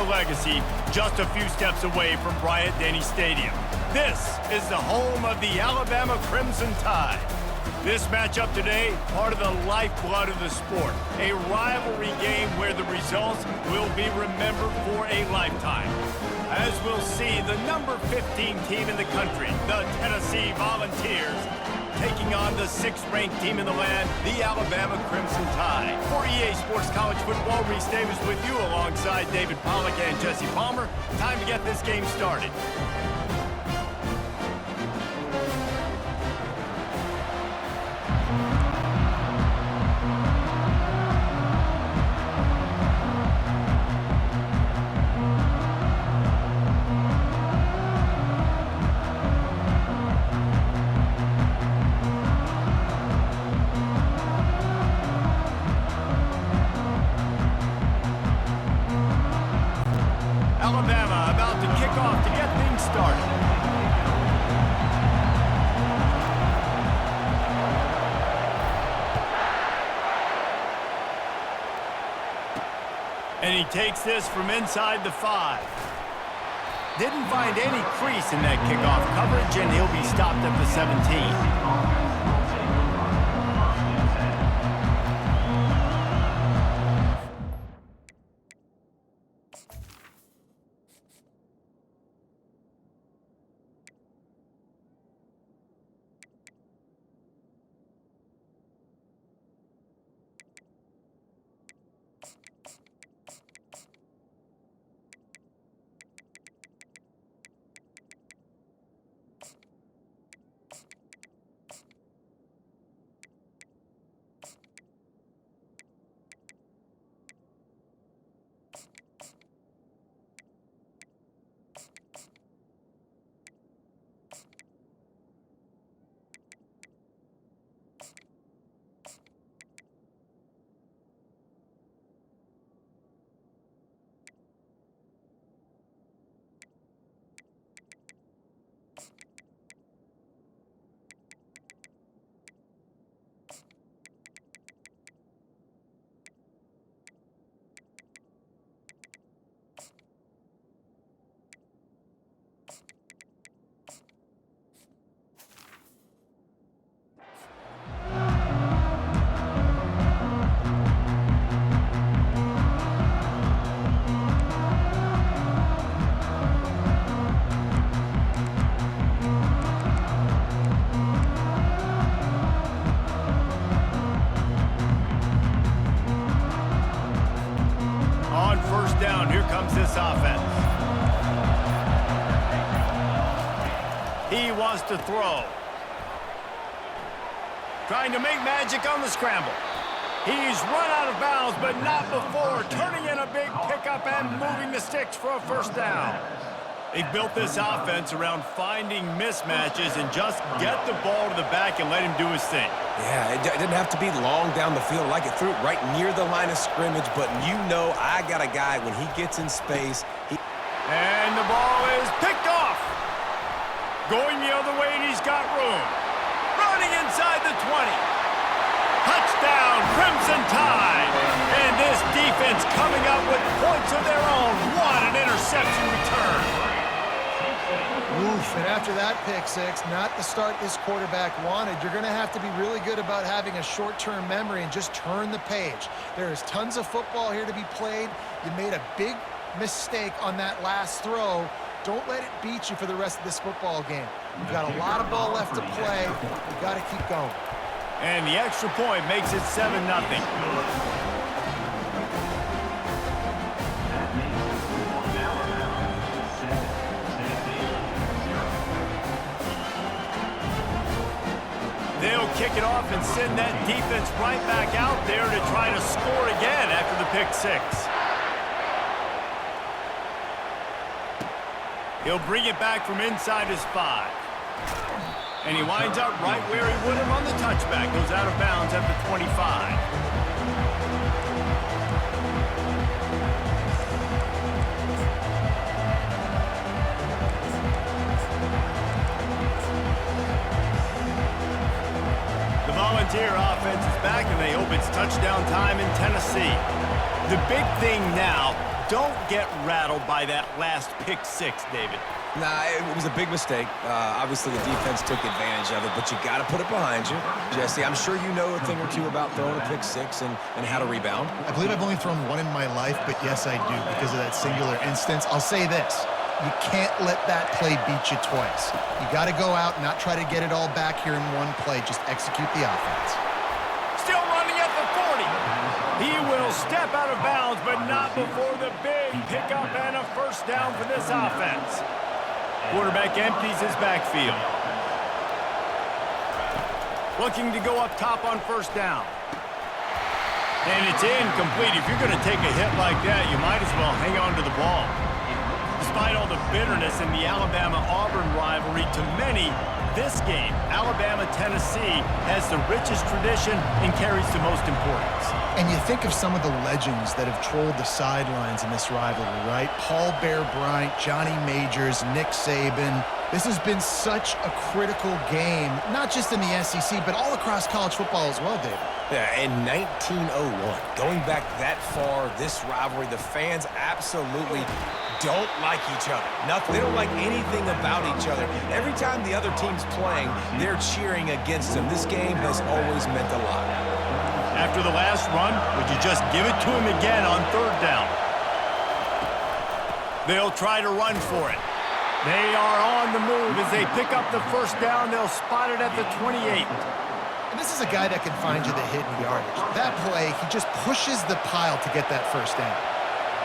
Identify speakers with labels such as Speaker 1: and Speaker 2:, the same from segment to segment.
Speaker 1: legacy just a few steps away from Bryant-Denny Stadium. This is the home of the Alabama Crimson Tide. This matchup today, part of the lifeblood of the sport. A rivalry game where the results will be remembered for a lifetime. As we'll see, the number 15 team in the country, the Tennessee Volunteers, taking on the 6th-ranked team in the land, the Alabama Crimson Tide. For EA Sports College Football, Reese Davis with you alongside David Pollack and Jesse Palmer. Time to get this game started. Alabama about to kick off to get things started. And he takes this from inside the 5. Didn't find any crease in that kickoff coverage, and he'll be stopped at the 17. Down, here comes this offense. He wants to throw. Trying to make magic on the scramble. He's run out of bounds, but not before turning in a big pickup and moving the sticks for a first down. They built this offense around finding mismatches and just get the ball to the back and let him do his thing.
Speaker 2: Yeah, it didn't have to be long down the field. Like it threw it right near the line of scrimmage, but you know I got a guy when he gets in space.
Speaker 1: And the ball is picked off. Going the other way, and he's got room. Running inside the 20. Touchdown, Crimson Tide. And this defense coming up with points of their own. What an interception return.
Speaker 3: Oof, and after that pick six, not the start this quarterback wanted. You're going to have to be really good about having a short-term memory and just turn the page. There is tons of football here to be played. You made a big mistake on that last throw. Don't let it beat you for the rest of this football game. You've got a lot of ball left to play. You've got to keep going.
Speaker 1: And the extra point makes it 7-0. They'll kick it off and send that defense right back out there to try to score again after the pick six. He'll bring it back from inside his 5. And he winds up right where he would have on the touchback. Goes out of bounds at the 25. Volunteer offense is back, and they hope it's touchdown time in Tennessee. The big thing now, don't get rattled by that last pick six, David.
Speaker 2: Nah, it was a big mistake. Obviously, the defense took advantage of it, but you got to put it behind you. Jesse, I'm sure you know a thing or two about throwing a pick six and how to rebound.
Speaker 3: I believe I've only thrown one in my life, but yes, I do because of that singular instance. I'll say this. You can't let that play beat you twice. You got to go out and not try to get it all back here in one play. Just execute the offense.
Speaker 1: Still running at the 40. He will step out of bounds, but not before the big pickup and a first down for this offense. Quarterback empties his backfield. Looking to go up top on first down. And it's incomplete. If you're going to take a hit like that, you might as well hang on to the ball. Despite all the bitterness in the Alabama-Auburn rivalry, to many, this game, Alabama-Tennessee, has the richest tradition and carries the most importance.
Speaker 3: And you think of some of the legends that have trolled the sidelines in this rivalry, right? Paul Bear Bryant, Johnny Majors, Nick Saban. This has been such a critical game, not just in the SEC, but all across college football as well, David.
Speaker 2: Yeah, in 1901, going back that far, this rivalry, the fans absolutely don't like each other. Nothing. They don't like anything about each other. Every time the other team's playing, they're cheering against them. This game has always meant a lot.
Speaker 1: After the last run, would you just give it to him again on third down? They'll try to run for it. They are on the move as they pick up the first down. They'll spot it at the 28.
Speaker 3: And this is a guy that can find you the hidden yardage. That play, he just pushes the pile to get that first down.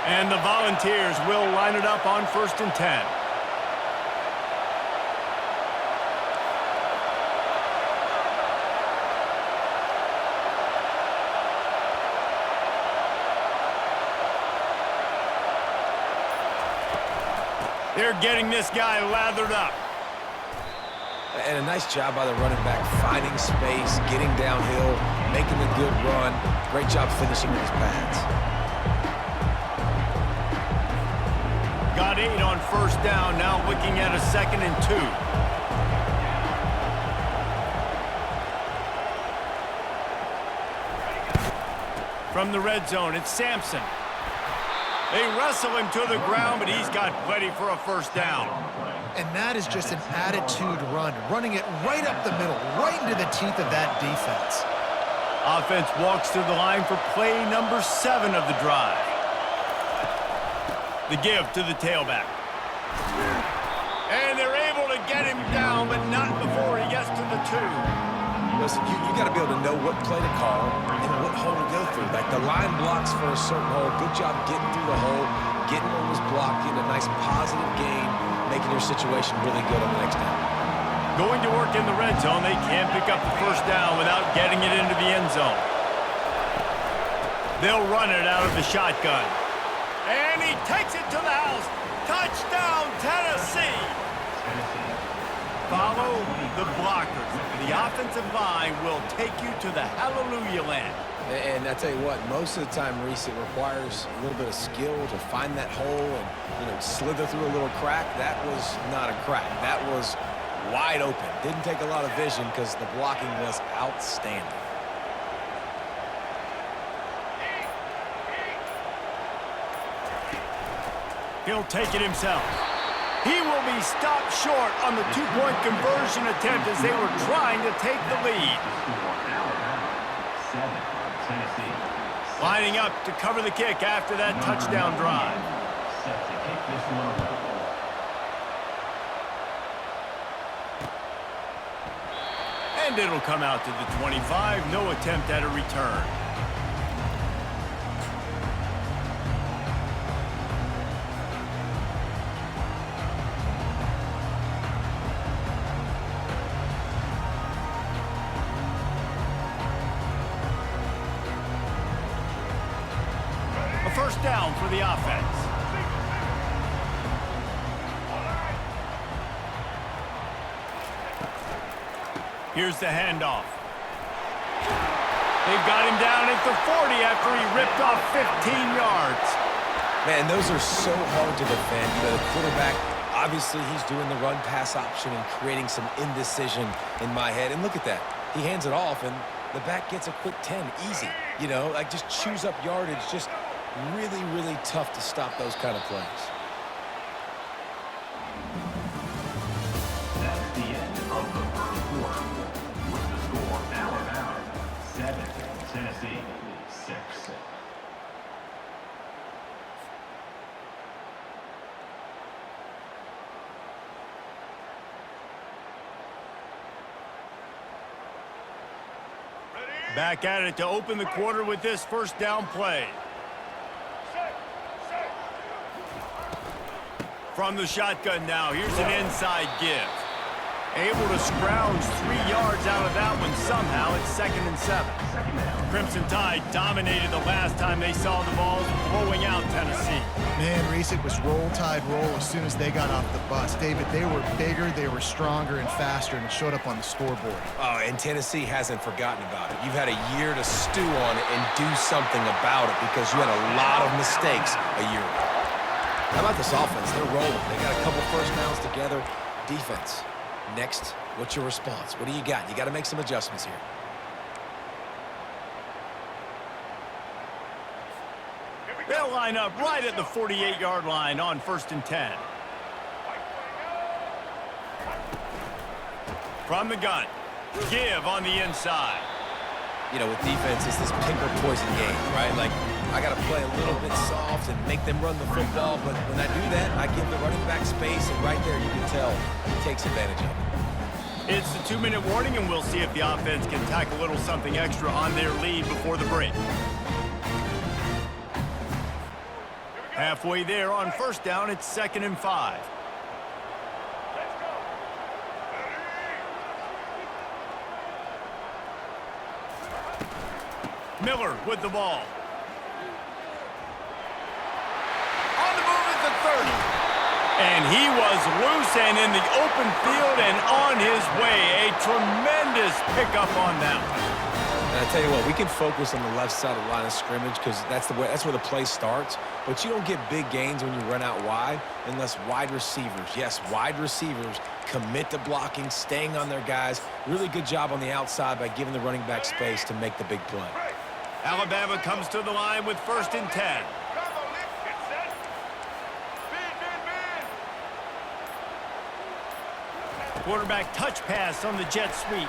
Speaker 1: And the Volunteers will line it up on 1st and 10. They're getting this guy lathered up.
Speaker 2: And a nice job by the running back, finding space, getting downhill, making a good run. Great job finishing with his pads.
Speaker 1: Got 8 on first down, now looking at a 2nd and 2. From the red zone, it's Sampson. They wrestle him to the ground, but he's got plenty for a first down.
Speaker 3: And that is just an attitude run, running it right up the middle, right into the teeth of that defense.
Speaker 1: Offense walks to the line for play number 7 of the drive. The give to the tailback. And they're able to get him down, but not before he gets to the 2.
Speaker 2: Listen, you got to be able to know what play to call and what hole to go through. Like the line blocks for a certain hole. Good job getting through the hole, getting what was blocked, getting a nice positive gain, making your situation really good on the next down.
Speaker 1: Going to work in the red zone, they can't pick up the first down without getting it into the end zone. They'll run it out of the shotgun. And he takes it to the house. Touchdown, Tennessee! Follow the blockers. The offensive line will take you to the hallelujah land.
Speaker 2: And I tell you what, most of the time, Reese, it requires a little bit of skill to find that hole and, slither through a little crack. That was not a crack. That was wide open. Didn't take a lot of vision because the blocking was outstanding.
Speaker 1: He'll take it himself. He will be stopped short on the 2-point conversion attempt as they were trying to take the lead. Lining up to cover the kick after that touchdown drive. And it'll come out to the 25. No attempt at a return. First down for the offense. Here's the handoff. They've got him down at the 40 after he ripped off 15 yards.
Speaker 2: Man, those are so hard to defend. The quarterback, obviously he's doing the run-pass option and creating some indecision in my head. And look at that. He hands it off, and the back gets a quick 10, easy. Like just chews up yardage, just Really, really tough to stop those kind of plays.
Speaker 4: That's the end of the first quarter. With the score, Alabama 7, Tennessee 6.
Speaker 1: Back at it to open the quarter with this first down play. From the shotgun now, here's an inside give. Able to scrounge 3 yards out of that one somehow. It's 2nd and 7. Crimson Tide dominated the last time they saw the ball, blowing out Tennessee.
Speaker 3: Man, Reese, it was roll tide roll as soon as they got off the bus. David, they were bigger, they were stronger and faster, and it showed up on the scoreboard.
Speaker 2: Oh, and Tennessee hasn't forgotten about it. You've had a year to stew on it and do something about it because you had a lot of mistakes a year ago.
Speaker 5: How about this offense? They're rolling. They got a couple first downs together. Defense. Next, what's your response? What do you got? You got to make some adjustments here.
Speaker 1: They'll line up right at the 48-yard line on 1st and 10. From the gun. Give on the inside.
Speaker 5: You know, with defense, it's this pick or poison game, right? Like, I got to play a little bit soft and make them run the football, but when I do that, I give the running back space, and right there you can tell he takes advantage of it.
Speaker 1: It's the 2-minute warning, and we'll see if the offense can tack a little something extra on their lead before the break. Halfway there on 1st down, it's 2nd and 5. Miller with the ball. On the move at the 30. And he was loose and in the open field and on his way. A tremendous pickup on that one.
Speaker 5: And I tell you what, we can focus on the left side of the line of scrimmage because that's where the play starts. But you don't get big gains when you run out wide unless wide receivers, yes, wide receivers, commit to blocking, staying on their guys. Really good job on the outside by giving the running back space to make the big play.
Speaker 1: Alabama comes to the line with 1st and 10. Quarterback touch pass on the jet sweep.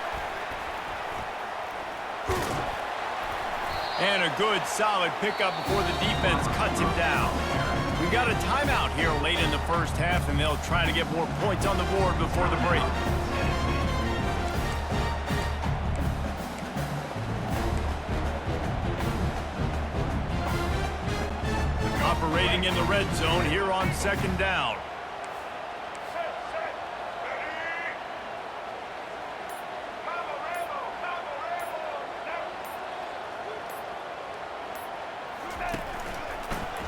Speaker 1: And a good, solid pickup before the defense cuts him down. We got a timeout here late in the first half, and they'll try to get more points on the board before the break. Operating in the red zone here on 2nd down.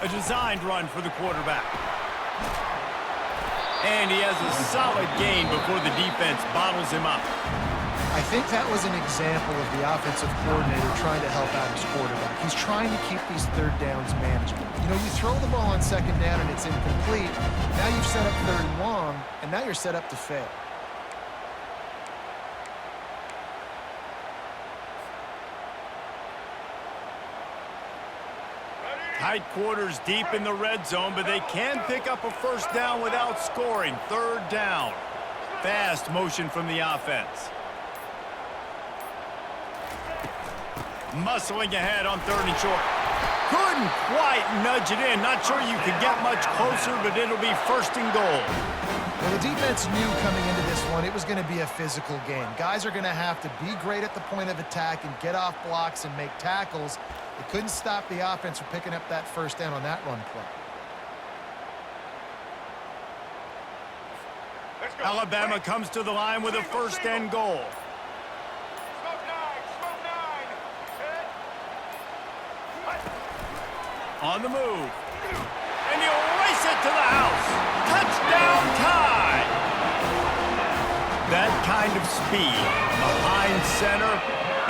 Speaker 1: A designed run for the quarterback. And he has a solid gain before the defense bottles him up.
Speaker 3: I think that was an example of the offensive coordinator trying to help out his quarterback. He's trying to keep these 3rd downs manageable. You know, you throw the ball on 2nd down and it's incomplete. Now you've set up 3rd and long, and now you're set up to fail.
Speaker 1: Tight quarters deep in the red zone, but they can pick up a 1st down without scoring. 3rd down. Fast motion from the offense. Muscling ahead on 3rd and short. Couldn't quite nudge it in. Not sure you could get much closer, but it'll be 1st and goal.
Speaker 3: Well, the defense knew coming into this one it was going to be a physical game. Guys are going to have to be great at the point of attack and get off blocks and make tackles. They couldn't stop the offense from picking up that 1st down on that run play.
Speaker 1: Alabama comes to the line with a 1st and goal. On the move. And he'll race it to the house. Touchdown Tide! That kind of speed behind center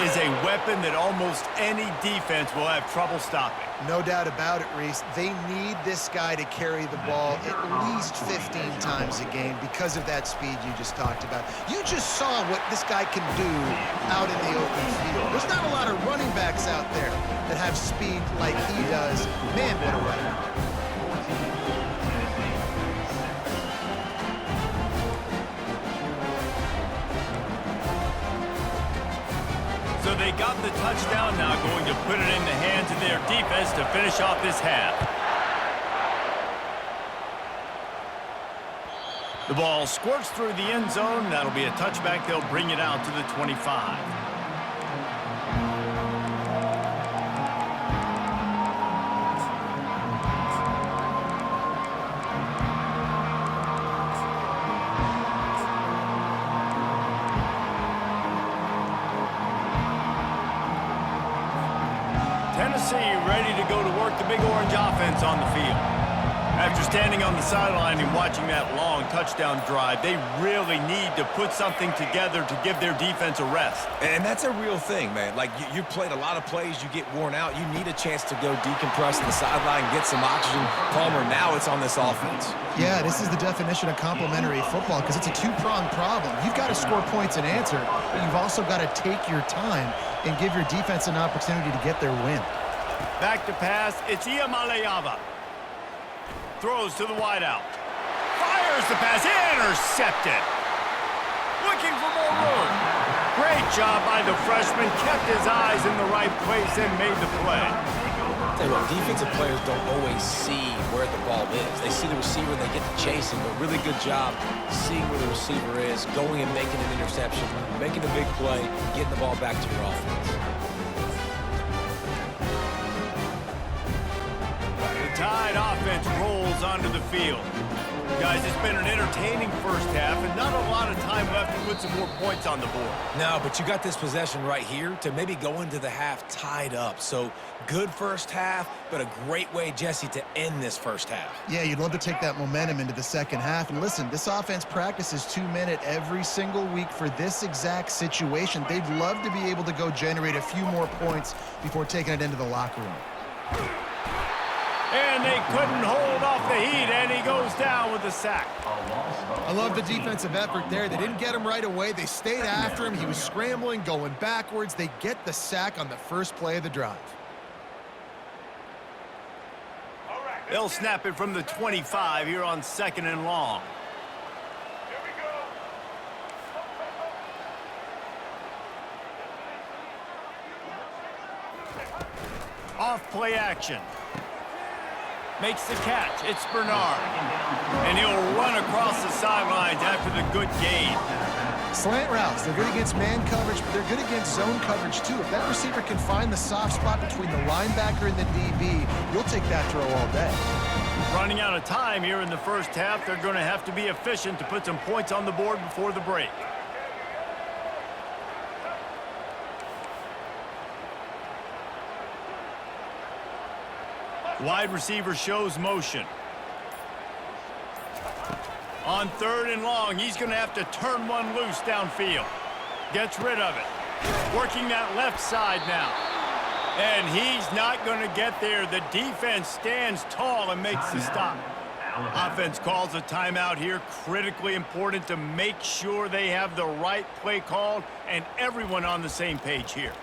Speaker 1: is a weapon that almost any defense will have trouble stopping.
Speaker 3: No doubt about it, Reese. They need this guy to carry the ball at least 15 times a game because of that speed you just talked about. You just saw what this guy can do out in the open field. There's not a lot of running backs out there that have speed like he does. Man, what a weapon.
Speaker 1: So they got the touchdown, now going to put it in the hands of their defense to finish off this half. The ball squirts through the end zone. That'll be a touchback. They'll bring it out to the 25. Tennessee ready to go to work the big orange offense on the field. After standing on the sideline and watching that long touchdown drive, they really need to put something together to give their defense a rest.
Speaker 5: And that's a real thing, man. Like, you played a lot of plays, you get worn out. You need a chance to go decompress on the sideline, get some oxygen. Palmer, now it's on this offense.
Speaker 3: Yeah, this is the definition of complementary football because it's a two-pronged problem. You've got to score points and answer, but you've also got to take your time and give your defense an opportunity to get their win.
Speaker 1: Back to pass, it's Iamaleava. Throws to the wideout. Fires the pass, intercepted. Looking for more room. Great job by the freshman, kept his eyes in the right place and made the play.
Speaker 5: Tell you what, defensive players don't always see where the ball is. They see the receiver, they get to chasing, but really good job seeing where the receiver is, going and making an interception, making a big play, getting the ball back to your offense.
Speaker 1: The Tide offense rolls onto the field. Guys, it's been an entertaining first half and not a lot of time left to put some more points on the board.
Speaker 5: No, but you got this possession right here to maybe go into the half tied up. So good first half, but a great way, Jesse, to end this first half.
Speaker 3: Yeah, you'd love to take that momentum into the second half. And listen, this offense practices 2-minute every single week for this exact situation. They'd love to be able to go generate a few more points before taking it into the locker room.
Speaker 1: And they couldn't hold off the heat, and he goes down with a sack.
Speaker 3: I love the defensive effort there. They didn't get him right away. They stayed after him. He was scrambling, going backwards. They get the sack on the first play of the drive.
Speaker 1: They'll snap it from the 25 here on 2nd and long. Off play action. Makes the catch. It's Bernard. And he'll run across the sidelines after the good gain.
Speaker 3: Slant routes. They're good against man coverage, but they're good against zone coverage, too. If that receiver can find the soft spot between the linebacker and the DB, you'll take that throw all day.
Speaker 1: Running out of time here in the first half. They're going to have to be efficient to put some points on the board before the break. Wide receiver shows motion. On 3rd and long, he's going to have to turn one loose downfield. Gets rid of it. Working that left side now. And he's not going to get there. The defense stands tall and makes the stop. Offense calls a timeout here. Critically important to make sure they have the right play called and everyone on the same page here.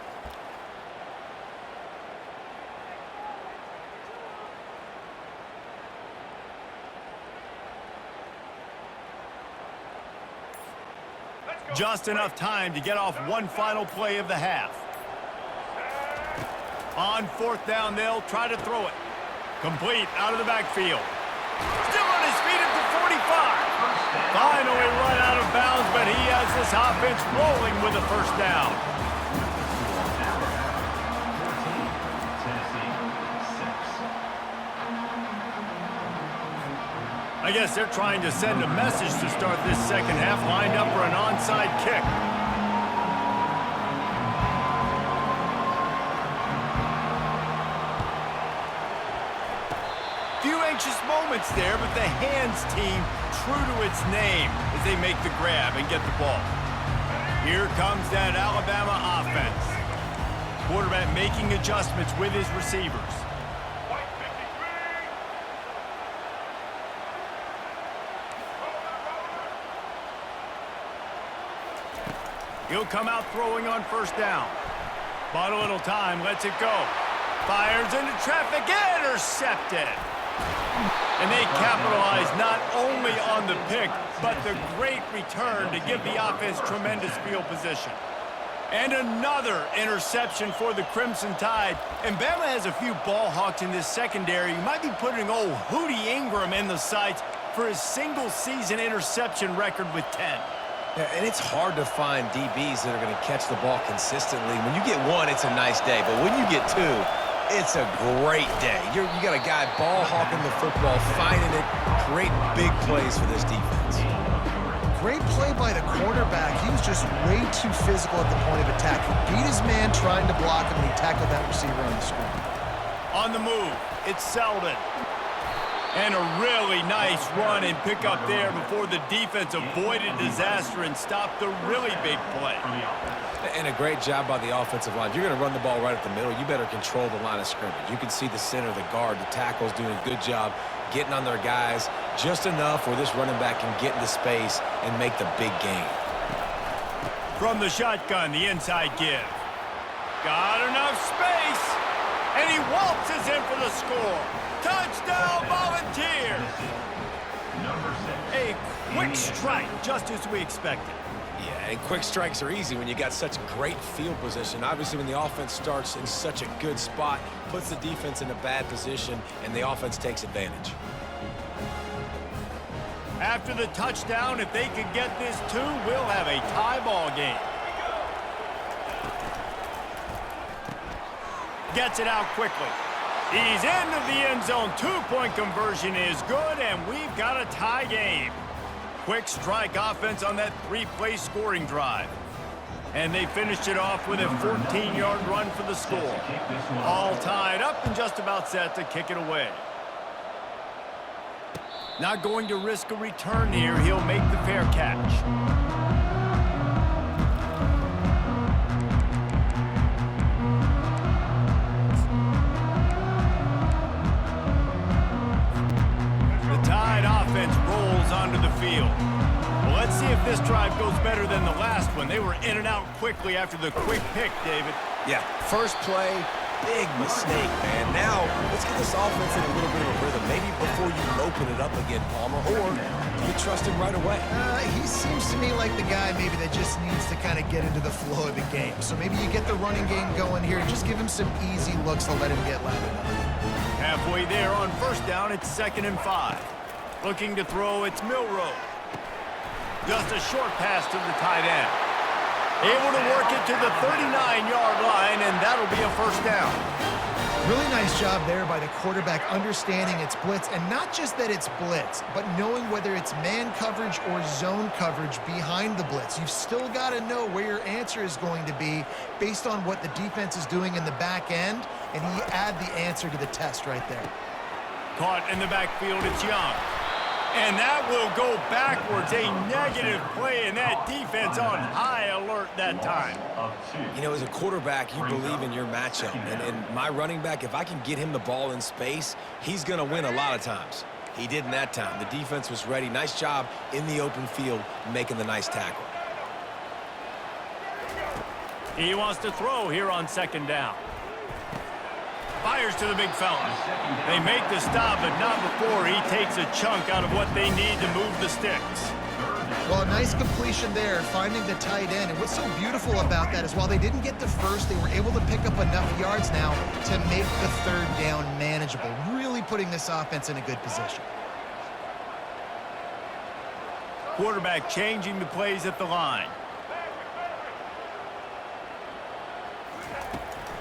Speaker 1: Just enough time to get off one final play of the half. On 4th down, they'll try to throw it. Complete out of the backfield. Still on his feet at the 45. Finally run out of bounds, but he has this offense rolling with a first down. I guess they're trying to send a message to start this second half, lined up for an onside kick. Few anxious moments there, but the hands team true to its name as they make the grab and get the ball. Here comes that Alabama offense. Quarterback making adjustments with his receivers. He'll come out throwing on first down. Bought a little time, lets it go. Fires into traffic, intercepted. And they capitalize not only on the pick, but the great return to give the offense tremendous field position. And another interception for the Crimson Tide. And Bama has a few ball hawks in this secondary. You might be putting old Hootie Ingram in the sights for his single-season interception record with 10.
Speaker 5: Yeah, and it's hard to find DBs that are going to catch the ball consistently. When you get one, it's a nice day. But when you get two, it's a great day. You got a guy ball hawking the football, finding it, create big plays for this defense.
Speaker 3: Great play by the quarterback. He was just way too physical at the point of attack. He beat his man trying to block him, and he tackled that receiver on the screen.
Speaker 1: On the move, it's Selden. And a really nice run and pick up there before the defense avoided disaster and stopped the really big play.
Speaker 5: And a great job by the offensive line. If you're going to run the ball right at the middle, you better control the line of scrimmage. You can see the center, the guard, the tackles doing a good job getting on their guys just enough where this running back can get into space and make the big gain.
Speaker 1: From the shotgun, the inside give. Got enough space, and he waltzes in for the score. Touchdown, Volunteers! A quick strike, just as we expected.
Speaker 5: Yeah, and quick strikes are easy when you got such great field position. Obviously, when the offense starts in such a good spot, puts the defense in a bad position, and the offense takes advantage.
Speaker 1: After the touchdown, if they could get this too, we'll have a tie ball game. Gets it out quickly. He's into the end zone. Two-point conversion is good, and we've got a tie game. Quick strike offense on that three-play scoring drive. And they finished it off with a 14-yard run for the score. All tied up and just about set to kick it away. Not going to risk a return here. He'll make the fair catch. Offense rolls onto the field. Well, let's see if this drive goes better than the last one. They were in and out quickly after the quick pick, David.
Speaker 5: Yeah, first play, big mistake, man. Now, let's get this offense in a little bit of a rhythm. Maybe before you open it up again, Palmer, or do you trust him right away?
Speaker 3: He seems to me like the guy maybe that just needs to kind of get into the flow of the game. So maybe you get the running game going here. Just give him some easy looks to let him get lathered up.
Speaker 1: Halfway there on first down, it's 2nd and 5. Looking to throw, it's Milroe. Just a short pass to the tight end. Able to work it to the 39-yard line, and that'll be a first down.
Speaker 3: Really nice job there by the quarterback understanding it's blitz, and not just that it's blitz, but knowing whether it's man coverage or zone coverage behind the blitz. You've still got to know where your answer is going to be based on what the defense is doing in the back end, and he add the answer to the test right there.
Speaker 1: Caught in the backfield, it's Young. And that will go backwards. A negative play, and that defense on high alert that time.
Speaker 5: You know, as a quarterback, you believe in your matchup. And my running back, if I can get him the ball in space, he's going to win a lot of times. He did in that time. The defense was ready. Nice job in the open field making the nice tackle.
Speaker 1: He wants to throw here on 2nd down. Fires to the big fella. They make the stop, but not before he takes a chunk out of what they need to move the sticks.
Speaker 3: Well, nice completion there, finding the tight end. And what's so beautiful about that is while they didn't get to first, they were able to pick up enough yards now to make the 3rd down manageable, really putting this offense in a good position.
Speaker 1: Quarterback changing the plays at the line.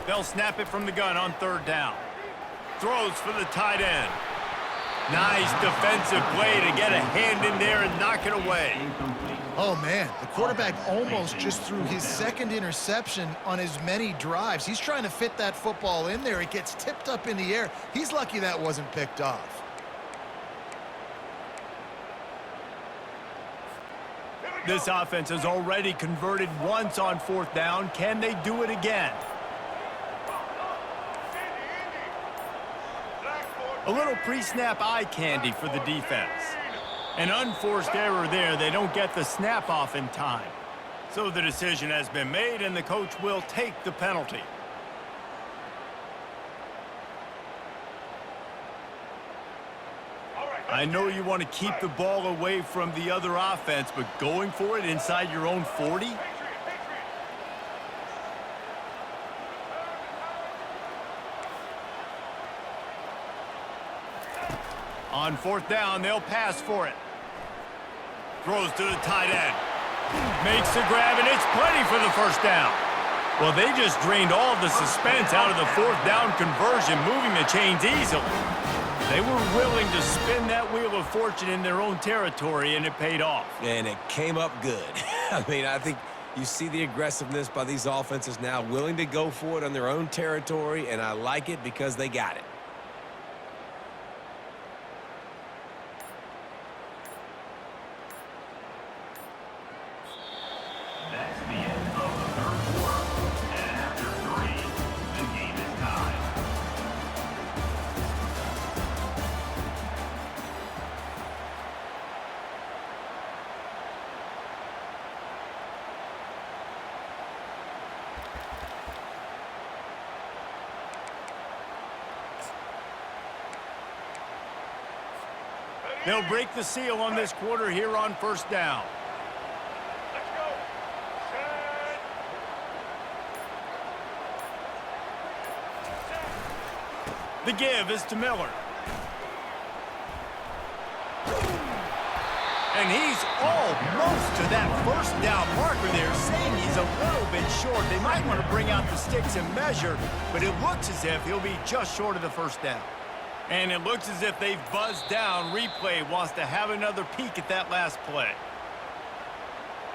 Speaker 1: They'll snap it from the gun on 3rd down. Throws for the tight end. Nice defensive play to get a hand in there and knock it away.
Speaker 3: Oh, man, the quarterback almost just threw his 2nd interception on as many drives. He's trying to fit that football in there. It gets tipped up in the air. He's lucky that wasn't picked off.
Speaker 1: This offense has already converted once on 4th down. Can they do it again? A little pre-snap eye candy for the defense. An unforced error there. They don't get the snap off in time. So the decision has been made, and the coach will take the penalty. I know you want to keep the ball away from the other offense, but going for it inside your own 40? On fourth down, they'll pass for it. Throws to the tight end. Makes the grab, and it's plenty for the first down. Well, they just drained all the suspense out of the fourth down conversion, moving the chains easily. They were willing to spin that wheel of fortune in their own territory, and it paid off.
Speaker 5: And it came up good. I mean, I think you see the aggressiveness by these offenses now, willing to go for it on their own territory, and I like it because they got it.
Speaker 4: That's the end of the third quarter. And after 3, the game is tied.
Speaker 1: They'll break the seal on this quarter here on first down. The give is to Miller. And he's almost to that first down marker there, saying he's a little bit short. They might want to bring out the sticks and measure, but it looks as if he'll be just short of the first down. And it looks as if they've buzzed down. Replay wants to have another peek at that last play.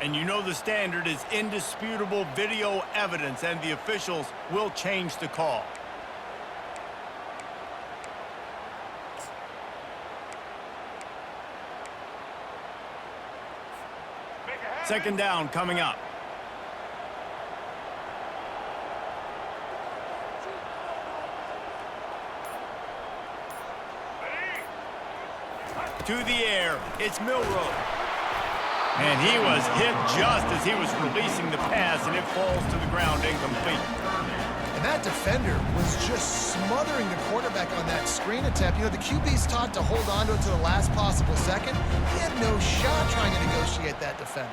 Speaker 1: And you know the standard is indisputable video evidence, and the officials will change the call. Second down coming up. To the air, it's Milroe. And he was hit just as he was releasing the pass, and it falls to the ground incomplete.
Speaker 3: And that defender was just smothering the quarterback on that screen attempt. You know, the QB's taught to hold on to it to the last possible second. He had no shot trying to negotiate that defender.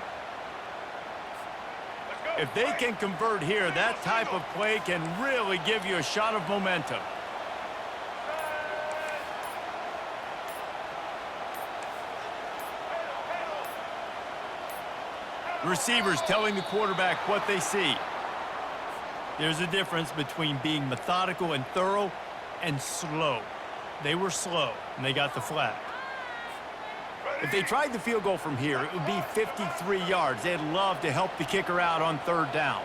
Speaker 1: If they can convert here, that type of play can really give you a shot of momentum. Receivers telling the quarterback what they see. There's a difference between being methodical and thorough and slow. They were slow, and they got the flag. If they tried the field goal from here, it would be 53 yards. They'd love to help the kicker out on third down.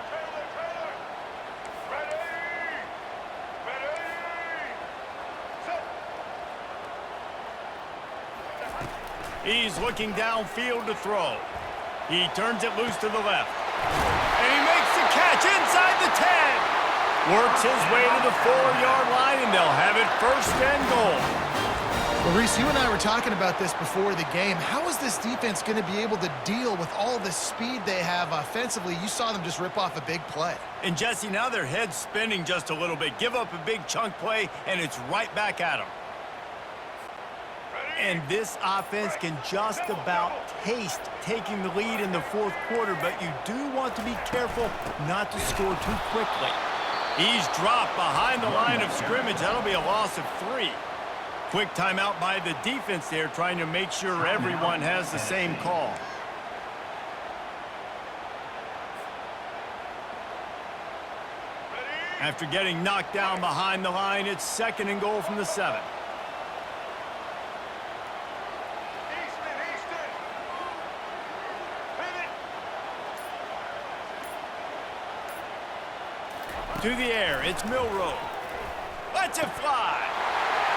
Speaker 1: He's looking downfield to throw. He turns it loose to the left. And he makes the catch inside the 10. Works his way to the 4-yard line, and they'll have it first and goal.
Speaker 3: Well, Reese, you and I were talking about this before the game. How is this defense going to be able to deal with all the speed they have offensively? You saw them just rip off a big play.
Speaker 1: And, Jesse, now their head's spinning just a little bit. Give up a big chunk play, and it's right back at them. And this offense can just about taste taking the lead in the fourth quarter, but you do want to be careful not to score too quickly. He's dropped behind the line of scrimmage. That'll be a loss of 3. Quick timeout by the defense there, trying to make sure everyone has the same call. After getting knocked down behind the line, it's second and goal from the 7. To the air, it's Milroe. Lets it fly.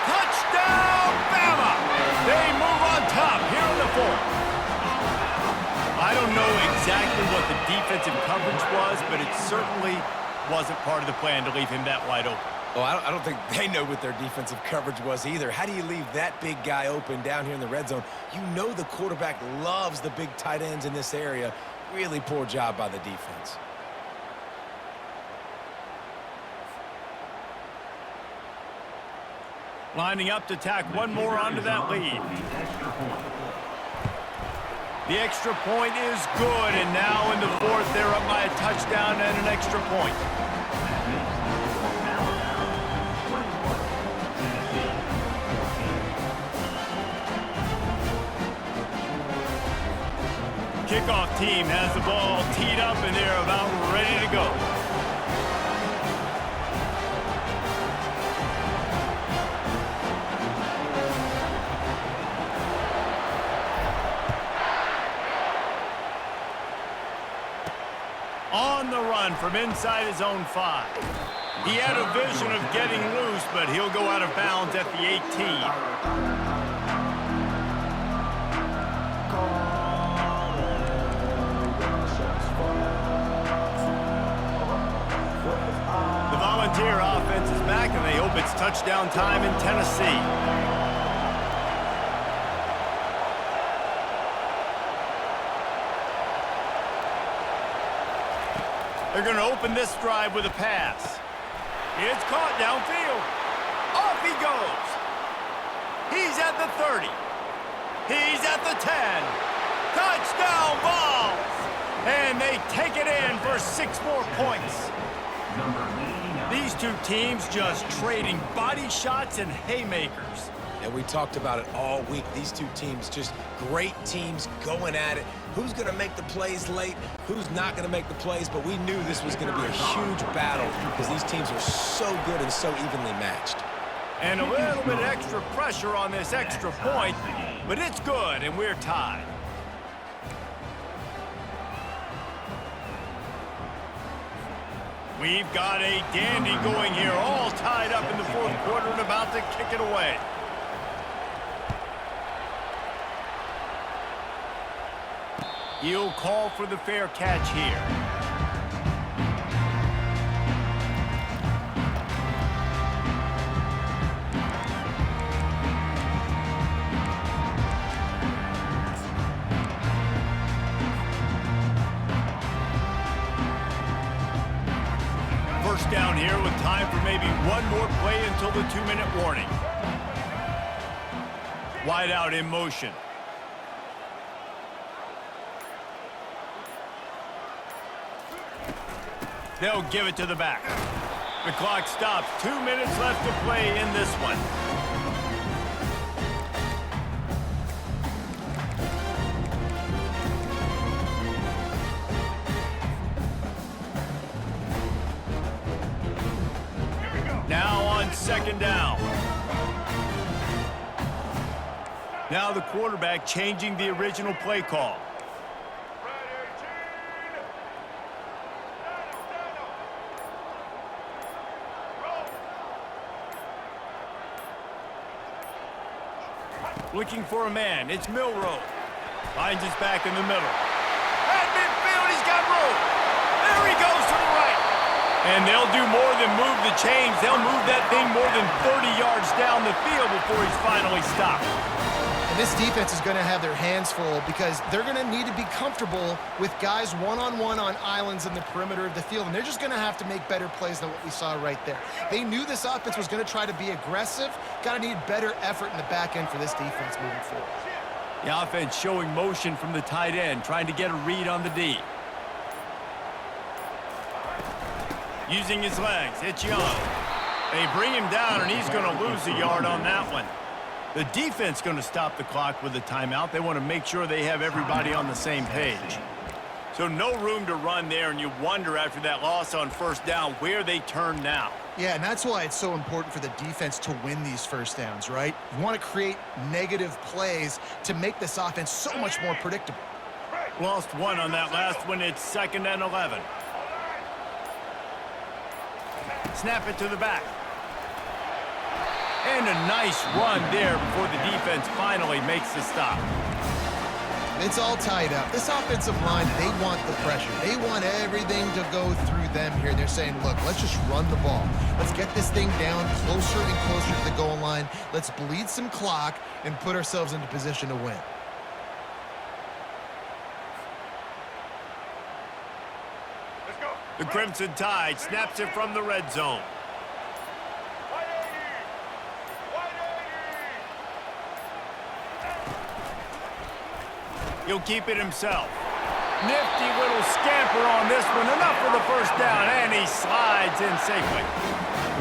Speaker 1: Touchdown, Bama! They move on top here in the 4th. I don't know exactly what the defensive coverage was, but it certainly wasn't part of the plan to leave him that wide open.
Speaker 5: Well, I don't think they know what their defensive coverage was either. How do you leave that big guy open down here in the red zone? You know the quarterback loves the big tight ends in this area. Really poor job by the defense.
Speaker 1: Lining up to tack one more onto that lead. The extra point is good, and now in the fourth, they're up by a touchdown and an extra point. Kickoff team has the ball teed up, and they're about ready to go. On the run from inside his own 5. He had a vision of getting loose, but he'll go out of bounds at the 18. Volunteer offense is back, and they hope it's touchdown time in Tennessee. They're going to open this drive with a pass. It's caught downfield. Off he goes. He's at the 30. He's at the 10. Touchdown balls. And they take it in for 6 more points. These two teams just trading body shots and haymakers.
Speaker 5: And we talked about it all week. These two teams, just great teams going at it. Who's going to make the plays late? Who's not going to make the plays? But we knew this was going to be a huge battle because these teams are so good and so evenly matched.
Speaker 1: And a little bit extra pressure on this extra point, but it's good, and we're tied. We've got a dandy going here, all tied up in the fourth quarter and about to kick it away. He'll call for the fair catch here. First down here with time for maybe one more play until the 2-minute warning. Wide out in motion. They'll give it to the back. The clock stops. 2 minutes left to play in this one. Now on second down. Now the quarterback changing the original play call. Looking for a man. It's Milrow. Finds his back in the middle. At midfield, he's got room. There he goes to the right. And they'll do more than move the chains. They'll move that thing more than 30 yards down the field before he's finally stopped.
Speaker 3: And this defense is going to have their hands full because they're going to need to be comfortable with guys one-on-one on islands in the perimeter of the field. And they're just going to have to make better plays than what we saw right there. They knew this offense was going to try to be aggressive. Got to need better effort in the back end for this defense moving forward.
Speaker 1: The offense showing motion from the tight end, trying to get a read on the D. Using his legs, it's Young. They bring him down, and he's going to lose a yard on that one. The defense going to stop the clock with a timeout. They want to make sure they have everybody on the same page. So no room to run there, and you wonder after that loss on first down where they turn now.
Speaker 3: Yeah, and that's why it's so important for the defense to win these first downs, right? You want to create negative plays to make this offense so much more predictable.
Speaker 1: Lost one on that last one. It's 2nd and 11. Snap it to the back. And a nice run there before the defense finally makes the stop.
Speaker 3: It's all tied up. This offensive line, they want the pressure. They want everything to go through them here. They're saying, look, let's just run the ball. Let's get this thing down closer and closer to the goal line. Let's bleed some clock and put ourselves into position to win.
Speaker 1: The Crimson Tide snaps it from the red zone. He'll keep it himself. Nifty little scamper on this one. Enough for the first down, and he slides in safely.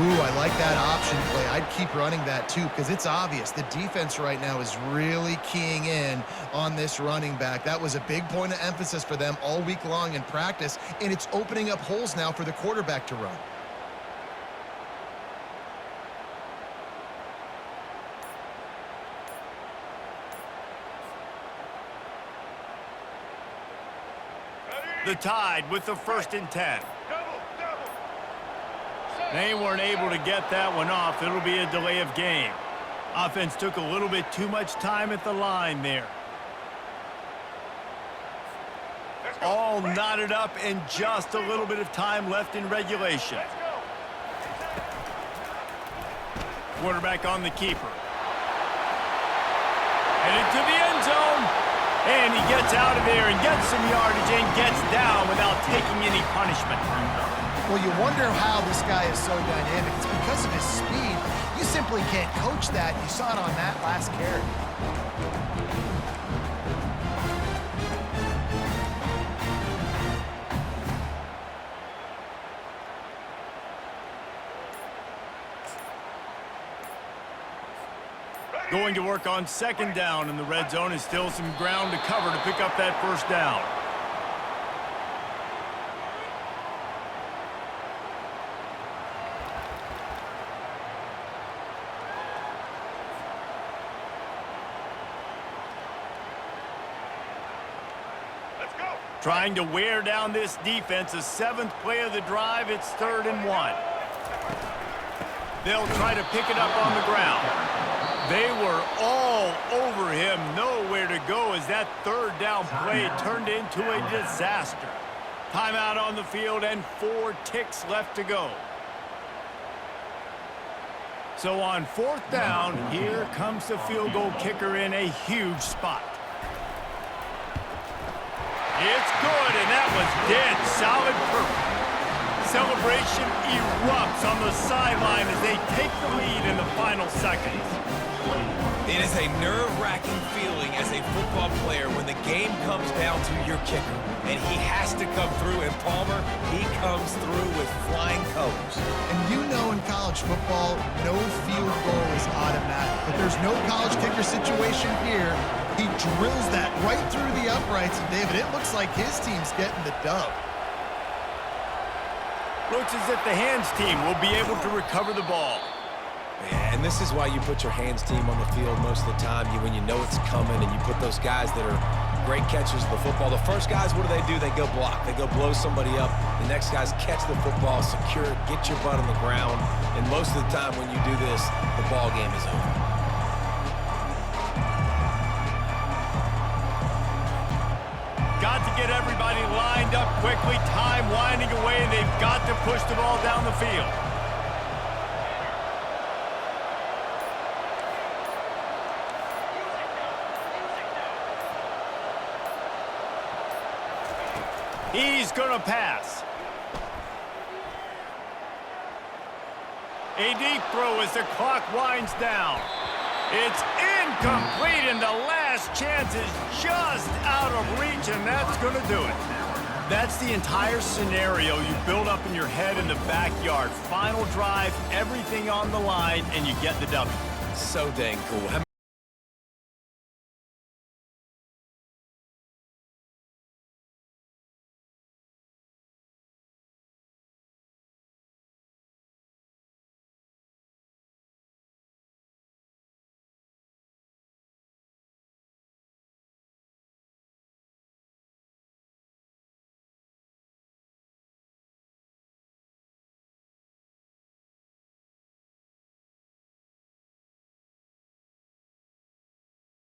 Speaker 3: Ooh, I like that option play. I'd keep running that too because it's obvious. The defense right now is really keying in on this running back. That was a big point of emphasis for them all week long in practice, and it's opening up holes now for the quarterback to run.
Speaker 1: The Tide with the 1st and 10. They weren't able to get that one off. It'll be a delay of game. Offense took a little bit too much time at the line there. All knotted up and just a little bit of time left in regulation. Quarterback on the keeper. And into the end zone. And he gets out of there and gets some yardage and gets down without taking any punishment.
Speaker 3: Well, you wonder how this guy is so dynamic. It's because of his speed. You simply can't coach that. You saw it on that last carry.
Speaker 1: Going to work on 2nd down in the red zone is still some ground to cover to pick up that 1st down. Let's go. Trying to wear down this defense. A 7th play of the drive. It's 3rd and 1. They'll try to pick it up on the ground. They were all over him, nowhere to go as that 3rd down play turned into a disaster. Timeout on the field and 4 ticks left to go. So on 4th down, here comes the field goal kicker in a huge spot. It's good, and that was dead solid perfect. Celebration erupts on the sideline as they take the lead in the final seconds.
Speaker 2: It is a nerve-wracking feeling as a football player when the game comes down to your kicker, and he has to come through, and Palmer, he comes through with flying colors.
Speaker 3: And you know in college football, no field goal is automatic, but there's no college kicker situation here. He drills that right through the uprights, and David, it looks like his team's getting the dub.
Speaker 1: Looks as if the hands team will be able to recover the ball.
Speaker 5: Yeah, and this is why you put your hands team on the field most of the time. When you know it's coming, and you put those guys that are great catchers of the football. The first guys, what do? They go block. They go blow somebody up. The next guys catch the football, secure it, get your butt on the ground. And most of the time when you do this, the ball game is over.
Speaker 1: Got to get everybody lined up quickly. Time winding away, and they've got to push the ball down the field. He's going to pass. A deep throw as the clock winds down. It's incomplete, and the last chance is just out of reach, and that's going to do it. That's the entire scenario you build up in your head in the backyard. Final drive, everything on the line, and you get the W.
Speaker 5: So dang cool.